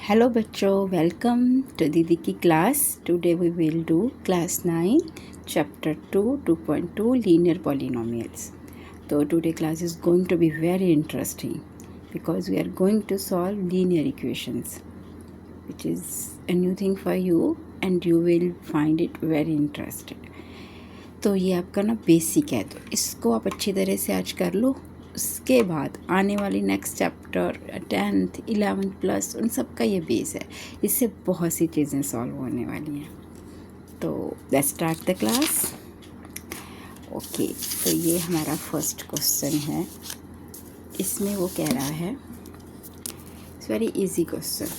Hello बच्चों, welcome to दीदी की class. Today we will do class 9 chapter 2 2.2 linear polynomials. तो today class is going to be very interesting because we are going to solve linear equations, which is a new thing for you and you will find it very interesting. तो ये आपका ना basic है, तो इसको आप अच्छी तरह से आज कर लो। उसके बाद आने वाली next chapter 10th 11th plus उन सब का ये बेस है। इससे बहुत सी चीज़ें सॉल्व होने वाली हैं। तो let's start the class. Okay, तो ये हमारा फर्स्ट क्वेश्चन है। इसमें वो कह रहा है, it's very easy question,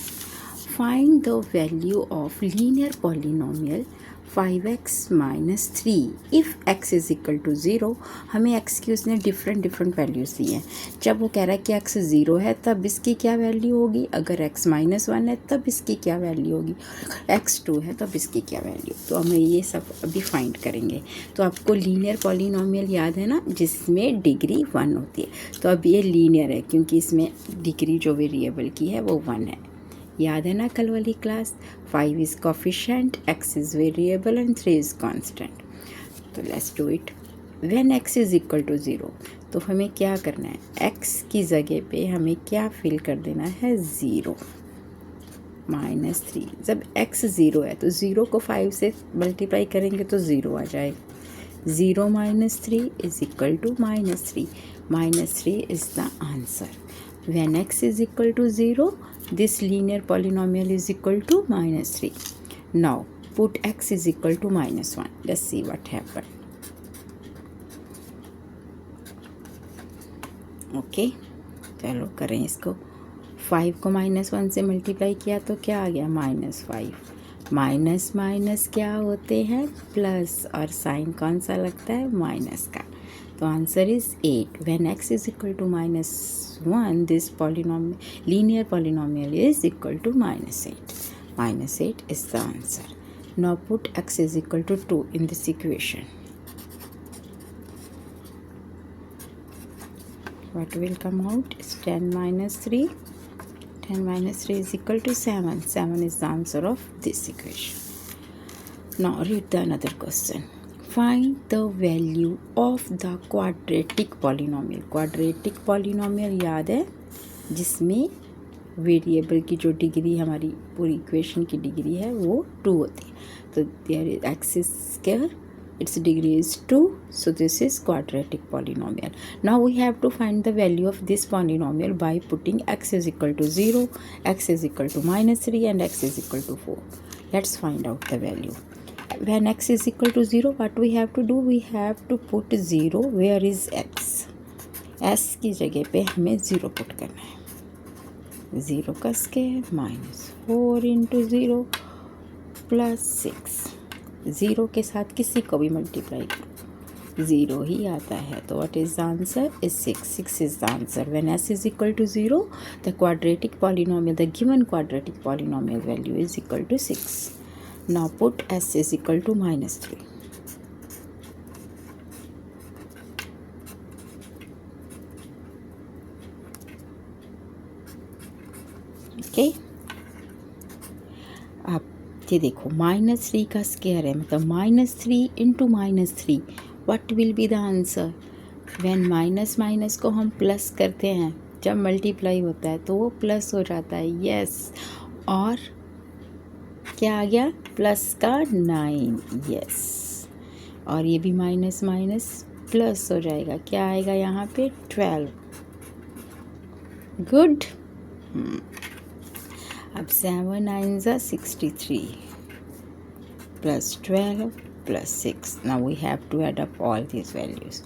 find the value of linear polynomial 5x minus 3 if x is equal to 0। हमें x की उसने डिफरेंट वैल्यूज़ दी हैं। जब वो कह रहा है कि x 0 है तब इसकी क्या वैल्यू होगी, अगर x माइनस 1 है तब इसकी क्या वैल्यू होगी, x 2 है तब इसकी क्या वैल्यू। तो हमें ये सब अभी फाइंड करेंगे। तो आपको लीनियर पॉलिनोमियल याद है ना, जिसमें डिग्री 1 होती है। तो अब ये लीनियर है क्योंकि इसमें डिग्री जो वेरिएबल की है वो 1 है। याद है ना कल वाली class, 5 is coefficient, x is variable and 3 is constant. तो let's do it. When x is equal to 0, तो हमें क्या करना है, x की जगह पे हमें क्या फिल कर देना है, 0 माइनस 3। जब x 0 है तो 0 को 5 से मल्टीप्लाई करेंगे तो 0 आ जाएगा। 0 minus 3 is equal to minus 3। Minus 3 is the answer. When x is equal to 0, this linear polynomial is equal to minus 3. Now, put x is equal to minus 1. Let's see what happened. Okay, चलो करें इसको। 5 को minus 1 से multiply किया तो क्या आ गया, minus 5। Minus minus क्या होते हैं, प्लस, और साइन कौन सा लगता है, माइनस का। तो answer is 8। When x is equal to minus 1, this polynomial linear polynomial is equal to minus 8. Minus 8 is the answer. Now put x is equal to 2 in this equation. What will come out is 10 minus 3. 10 minus 3 is equal to 7. 7 is the answer of this equation. Now read the another question. Find the value of the quadratic polynomial. Quadratic polynomial याद है, जिसमें variable की जो degree हमारी पूरी equation की degree है वो 2 होती है। तो there is x is square, its degree is 2, so this is quadratic polynomial. Now we have to find the value of this polynomial by putting x is equal to 0, x is equal to minus 3 and x is equal to 4. Let's find out the value. When x is equal to 0, what we have to do, we have to put 0 where is x. s की जगह पे हमें 0 put करना है। 0 का square minus 4 into 0 plus 6। 0 के साथ किसी को भी मल्टीप्लाई करो 0 ही आता है। तो what is the answer is 6। 6 is the answer. When s is equal to 0, the quadratic polynomial, the given quadratic polynomial value is equal to 6. Now put s is equal to minus 3. Okay? अब ये देखो, minus 3 का square है, मतलब minus 3 into minus 3, what will be the answer. When minus minus को हम plus करते हैं, जब मल्टीप्लाई होता है तो वो प्लस हो जाता है। यस, और क्या आ गया, प्लस का 9। यस, और ये भी माइनस माइनस प्लस हो जाएगा, क्या आएगा यहाँ पे, 12। गुड। अब 7 9 ज़ा 63 plus 12 plus 6. Now we have to add up all these values.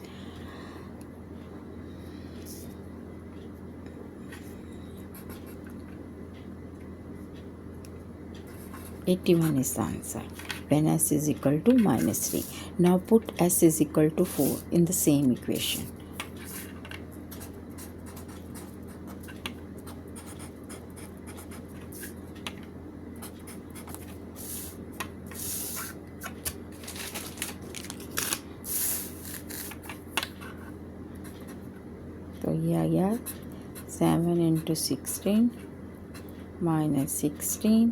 (81) is the answer. When s is equal to minus 3. Now put s is equal to 4 in the same equation. तो ये आ गया 7 into 16 -16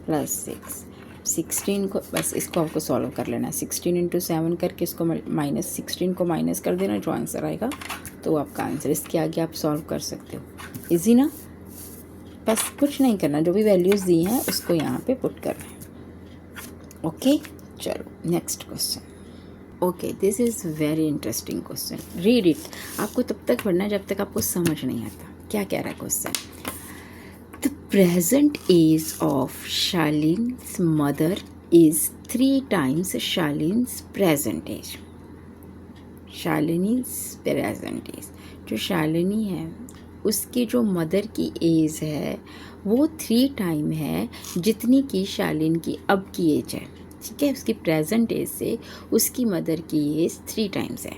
plus 6। 16 को बस इसको आपको solve कर लेना। 16 × 7 करके इसको -16 को माइनस कर देना, जो आंसर आएगा तो आपका आंसर। इसके आगे आप सॉल्व कर सकते हो। इजी ना, बस कुछ नहीं करना, जो भी वैल्यूज़ दी हैं उसको यहाँ पे पुट करना है। ओके, चलो next question. Okay, this is very interesting question, read it. आपको तब तक पढ़ना है जब तक आपको समझ नहीं आता क्या कह रहा है question. The present age of Shalini's mother is 3 times Shalini's present age. Shalini's present age, जो शालिनी है उसकी जो मदर की एज है वो 3 टाइम है जितनी की शालिन की अब की एज है। ठीक है, उसकी प्रेजेंट एज से उसकी मदर की एज 3 टाइम्स है।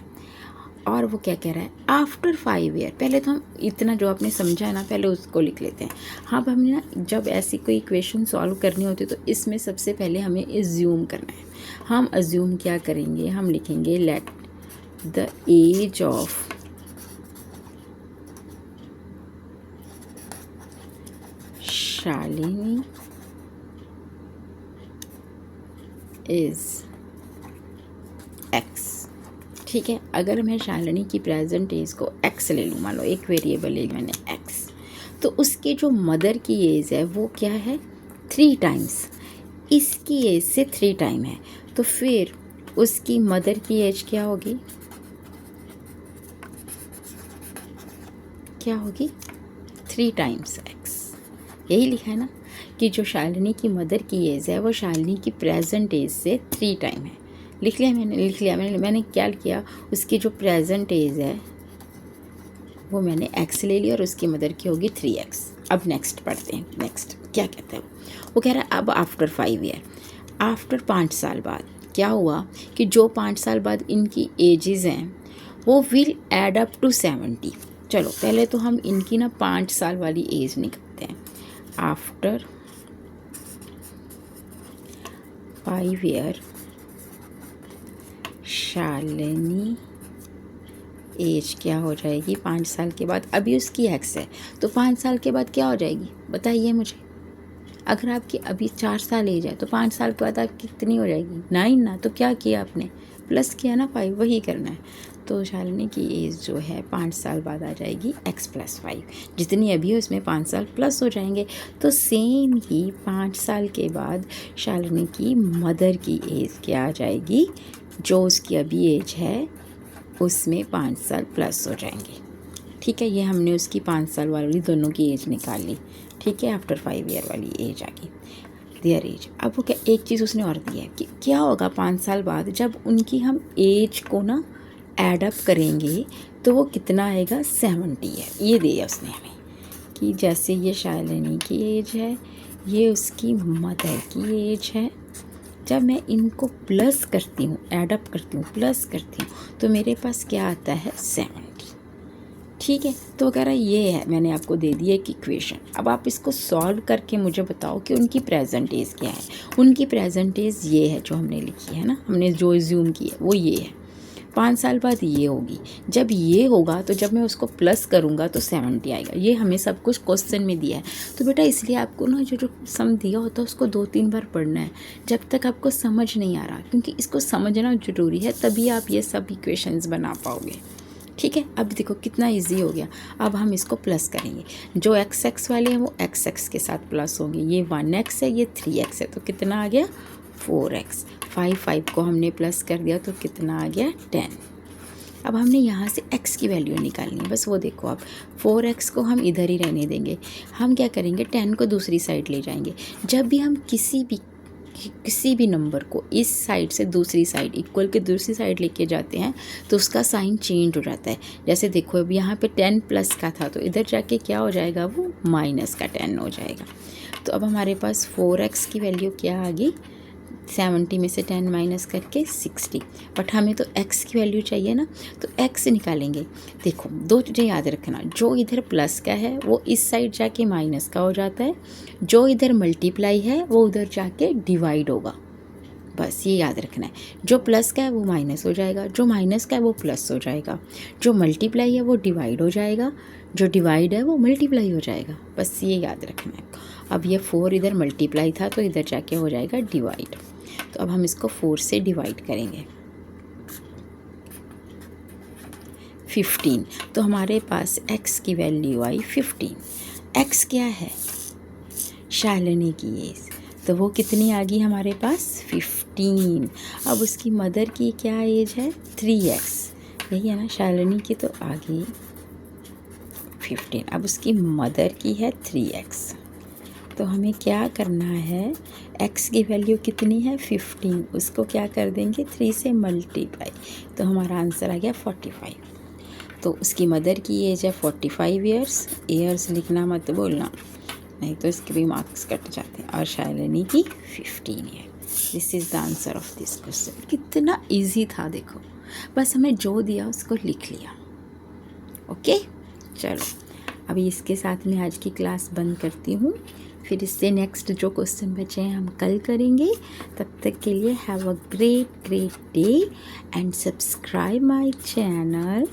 और वो क्या कह रहा है, आफ्टर 5 ईयर। पहले तो हम इतना जो आपने समझा है ना, पहले उसको लिख लेते हैं। हाँ, अब हमने ना जब ऐसी कोई इक्वेशन सॉल्व करनी होती है तो इसमें सबसे पहले हमें एज्यूम करना है। हम एज्यूम क्या करेंगे, हम लिखेंगे let the age of Shalini is x। ठीक है, अगर मैं शालिनी की प्रेजेंट एज को x ले लूँ, मान लो एक वेरिएबल ले मैंने x, तो उसकी जो मदर की एज है वो क्या है 3 टाइम्स, इसकी एज से 3 टाइम है। तो फिर उसकी मदर की एज क्या होगी, क्या होगी 3 टाइम्स x। यही लिखा है ना कि जो शालिनी की मदर की एज है वो शालिनी की प्रेजेंट एज से 3 टाइम है। लिख लिया मैंने क्या किया, उसकी जो प्रेजेंट एज है वो मैंने x ले लिया और उसकी मदर की होगी 3x। अब नेक्स्ट पढ़ते हैं, नेक्स्ट क्या कहते हैं। वो कह रहा है अब आफ्टर 5 ईयर, आफ्टर 5 साल बाद क्या हुआ कि जो 5 साल बाद इनकी एजेस हैं वो विल एड अप टू 70। चलो पहले तो हम इनकी ना 5 साल वाली एज निकालते हैं। आफ्टर 5 ईयर शालिनी एज क्या हो जाएगी 5 साल के बाद। अभी उसकी x है तो 5 साल के बाद क्या हो जाएगी बताइए मुझे। अगर आपकी अभी 4 साल एज है तो 5 साल के बाद आपकी कितनी हो जाएगी 9 ना। तो क्या किया आपने, प्लस किया ना 5, वही करना है। तो शालिनी की एज जो है 5 साल बाद आ जाएगी x + 5, जितनी अभी है उसमें 5 साल प्लस हो जाएंगे। तो सेम ही 5 साल के बाद शालिनी की मदर की एज क्या आ जाएगी, जो उसकी अभी एज है उसमें 5 साल प्लस हो जाएंगे। ठीक है, ये हमने उसकी 5 साल वाली दोनों की एज निकाल ली। ठीक है, आफ्टर 5 ईयर वाली एज आ गई, देयर एज। अब वो क्या, एक चीज़ उसने और दी है कि क्या होगा 5 साल बाद जब उनकी हम एज को ना एड अप करेंगे तो वो कितना आएगा 70 है। ये दिया उसने हमें कि जैसे ये शालिनी की एज है, ये उसकी मदर की एज है, जब मैं इनको प्लस करती हूँ, एडअप करती हूँ, प्लस करती हूँ तो मेरे पास क्या आता है 70। ठीक है, तो कह रहा है ये है, मैंने आपको दे दी एक इक्वेशन। अब आप इसको सॉल्व करके मुझे बताओ कि उनकी प्रेजेंट एज क्या है। उनकी प्रेजेंट एज ये है जो हमने लिखी है ना, हमने जो एज्यूम की है वो ये है। 5 साल बाद ये होगी, जब ये होगा तो जब मैं उसको प्लस करूँगा तो 70 आएगा। ये हमें सब कुछ क्वेश्चन में दिया है। तो बेटा इसलिए आपको ना जो सम दिया होता है उसको 2-3 बार पढ़ना है जब तक आपको समझ नहीं आ रहा, क्योंकि इसको समझना ज़रूरी है, तभी आप ये सब इक्वेशंस बना पाओगे। ठीक है, अब देखो कितना इजी हो गया। अब हम इसको प्लस करेंगे, जो x वाले हैं वो x के साथ प्लस होंगे। ये 1x है, ये 3x है, तो कितना आ गया 4x। 5 को हमने प्लस कर दिया तो कितना आ गया 10। अब हमने यहाँ से x की वैल्यू निकालनी है, बस वो देखो। अब 4x को हम इधर ही रहने देंगे, हम क्या करेंगे 10 को दूसरी साइड ले जाएंगे। जब भी हम किसी भी नंबर को इस साइड से दूसरी साइड, इक्वल के दूसरी साइड लेके जाते हैं तो उसका साइन चेंज हो जाता है। जैसे देखो अब यहाँ पे 10 प्लस का था तो इधर जाके क्या हो जाएगा, वो माइनस का 10 हो जाएगा। तो अब हमारे पास 4x की वैल्यू क्या आ गई, 70 में से 10 माइनस करके 60। बट हमें तो x की वैल्यू चाहिए ना, तो x निकालेंगे। देखो 2 चीज़ें याद रखना, जो इधर प्लस का है वो इस साइड जाके माइनस का हो जाता है, जो इधर मल्टीप्लाई है वो उधर जाके डिवाइड होगा। बस ये याद रखना है। जो प्लस का है वो माइनस हो जाएगा, जो माइनस का है वो प्लस हो जाएगा, जो मल्टीप्लाई है वो डिवाइड हो जाएगा, जो डिवाइड है वो मल्टीप्लाई हो जाएगा। बस ये याद रखना है। अब ये 4 इधर मल्टीप्लाई था तो इधर जाके हो जाएगा डिवाइड। तो अब हम इसको 4 से डिवाइड करेंगे। 15, तो हमारे पास x की वैल्यू आई 15। x क्या है? शालिनी की एज, तो वो कितनी आ गई हमारे पास? 15। अब उसकी मदर की क्या एज है? 3x, यही है ना, शालिनी की तो आ गई 15। अब उसकी मदर की है 3x। तो हमें क्या करना है, x की वैल्यू कितनी है? 15, उसको क्या कर देंगे? 3 से मल्टीप्लाई, तो हमारा आंसर आ गया 45। तो उसकी मदर की एज है 45 ईयर्स। ईयर्स लिखना मत बोलना, नहीं तो इसके भी मार्क्स कट जाते हैं। और शालिनी की 15 year. This is the answer of this question. कितना इजी था देखो, बस हमें जो दिया उसको लिख लिया। ओके, चलो अभी इसके साथ में आज की क्लास बंद करती हूँ। फिर इससे नेक्स्ट जो क्वेश्चन बचे हैं हम कल करेंगे। तब तक के लिए have a great day and subscribe my channel.